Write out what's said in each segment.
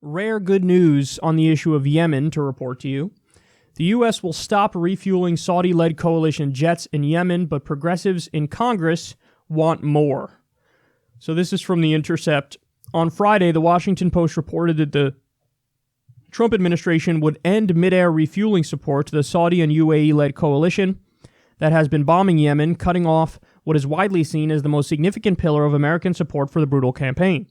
Rare good news on the issue of Yemen to report to you. The U.S. will stop refueling Saudi-led coalition jets in Yemen, but progressives in Congress want more. So this is from The Intercept. On Friday, the Washington Post reported that the Trump administration would end mid-air refueling support to the Saudi and UAE-led coalition that has been bombing Yemen, cutting off what is widely seen as the most significant pillar of American support for the brutal campaign.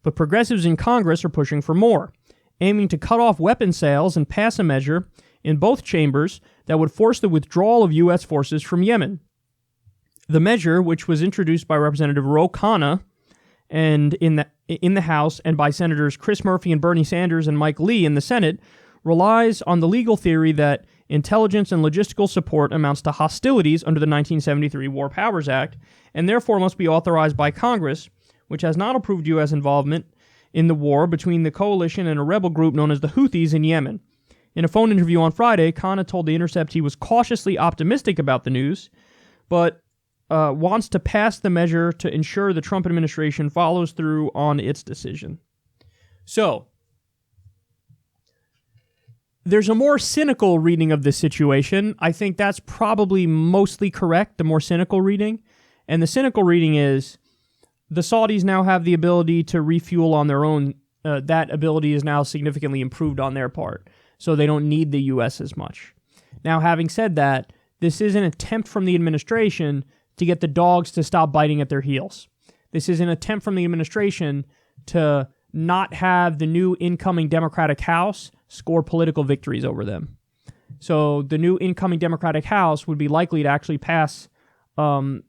But progressives in Congress are pushing for more, aiming to cut off weapon sales and pass a measure in both chambers that would force the withdrawal of U.S. forces from Yemen. The measure, which was introduced by Representative Ro Khanna and in the House and by Senators Chris Murphy and Bernie Sanders and Mike Lee in the Senate, relies on the legal theory that intelligence and logistical support amounts to hostilities under the 1973 War Powers Act and therefore must be authorized by Congress, which has not approved U.S. involvement in the war between the coalition and a rebel group known as the Houthis in Yemen. In a phone interview on Friday, Khanna told The Intercept he was cautiously optimistic about the news, but wants to pass the measure to ensure the Trump administration follows through on its decision. So, there's a more cynical reading of this situation. I think that's probably mostly correct, the more cynical reading. And the cynical reading is the Saudis now have the ability to refuel on their own. That ability is now significantly improved on their part, so they don't need the U.S. as much. Now, having said that, this is an attempt from the administration to get the dogs to stop biting at their heels. This is an attempt from the administration to not have the new incoming Democratic House score political victories over them. So the new incoming Democratic House would be likely to actually pass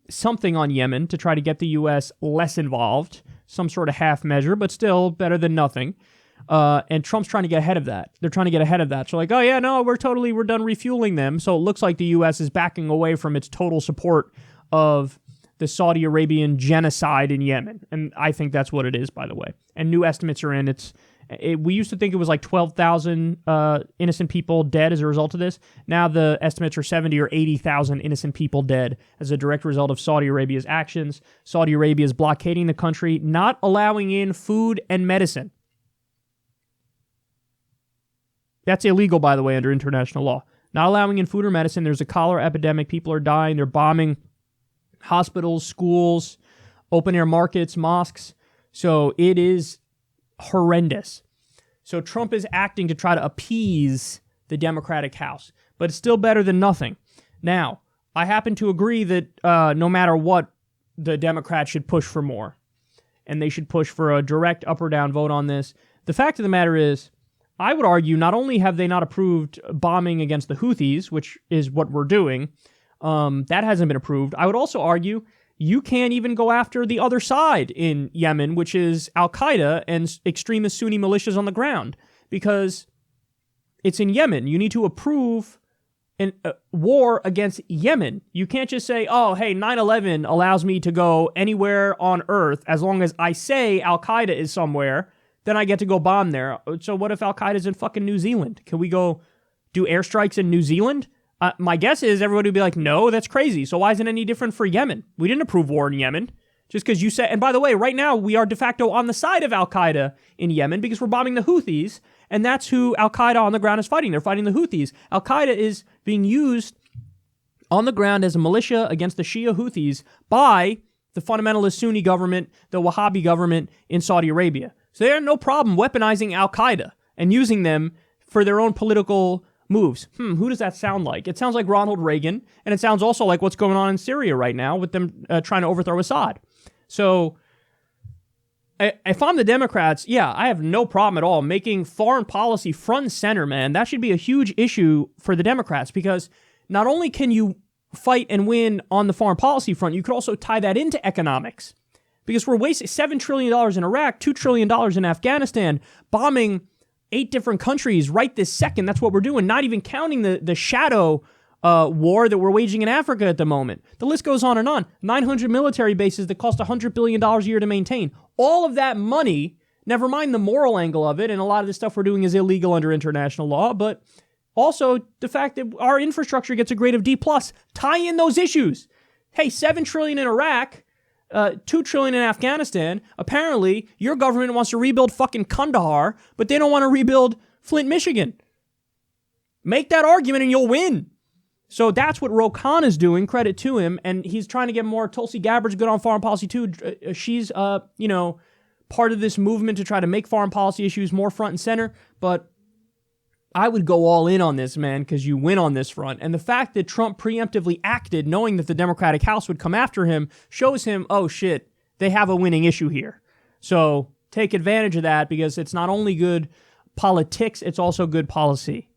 something on Yemen to try to get the U.S. less involved, some sort of half measure, but still better than nothing. And Trump's trying to get ahead of that. They're trying to get ahead of that. So like, oh yeah, no, we're done refueling them. So it looks like the U.S. is backing away from its total support of the Saudi Arabian genocide in Yemen. And I think that's what it is, by the way. And new estimates are in. We used to think it was like 12,000 innocent people dead as a result of this. Now the estimates are 70 or 80,000 innocent people dead as a direct result of Saudi Arabia's actions. Saudi Arabia is blockading the country, not allowing in food and medicine. That's illegal, by the way, under international law. Not allowing in food or medicine. There's a cholera epidemic. People are dying. They're bombing hospitals, schools, open-air markets, mosques. So it is horrendous. So Trump is acting to try to appease the Democratic House, but it's still better than nothing. Now, I happen to agree that no matter what, the Democrats should push for more, and they should push for a direct up or down vote on this. The fact of the matter is, I would argue not only have they not approved bombing against the Houthis, which is what we're doing, that hasn't been approved. I would also argue you can't even go after the other side in Yemen, which is Al-Qaeda and extremist Sunni militias on the ground, because it's in Yemen. You need to approve a war against Yemen. You can't just say, oh, hey, 9/11 allows me to go anywhere on Earth as long as I say Al-Qaeda is somewhere, then I get to go bomb there. So what if Al-Qaeda's in fucking New Zealand? Can we go do airstrikes in New Zealand? My guess is everybody would be like, no, that's crazy. So why isn't it any different for Yemen? We didn't approve war in Yemen. Just because you said, and by the way, right now we are de facto on the side of Al-Qaeda in Yemen because we're bombing the Houthis, and that's who Al-Qaeda on the ground is fighting. They're fighting the Houthis. Al-Qaeda is being used on the ground as a militia against the Shia Houthis by the fundamentalist Sunni government, the Wahhabi government in Saudi Arabia. So they have no problem weaponizing Al-Qaeda and using them for their own political moves. Who does that sound like? It sounds like Ronald Reagan, and it sounds also like what's going on in Syria right now with them trying to overthrow Assad. So if I'm the Democrats, yeah, I have no problem at all making foreign policy front and center, man. That should be a huge issue for the Democrats, because not only can you fight and win on the foreign policy front, you could also tie that into economics. Because we're wasting $7 trillion in Iraq, $2 trillion in Afghanistan, bombing 8 different countries right this second. That's what we're doing, not even counting the shadow war that we're waging in Africa at the moment. The list goes on and on. 900 military bases that cost $100 billion a year to maintain. All of that money, never mind the moral angle of it, and a lot of the stuff we're doing is illegal under international law, but also the fact that our infrastructure gets a grade of D+. Tie in those issues. Hey, $7 trillion in Iraq, $2 trillion in Afghanistan. Apparently, your government wants to rebuild fucking Kandahar, but they don't want to rebuild Flint, Michigan. Make that argument and you'll win. So that's what Ro Khan is doing. Credit to him. And he's trying to get more. Tulsi Gabbard's good on foreign policy too. She's, part of this movement to try to make foreign policy issues more front and center. But I would go all in on this, man, because you win on this front. And the fact that Trump preemptively acted knowing that the Democratic House would come after him shows him, oh shit, they have a winning issue here. So take advantage of that, because it's not only good politics, it's also good policy.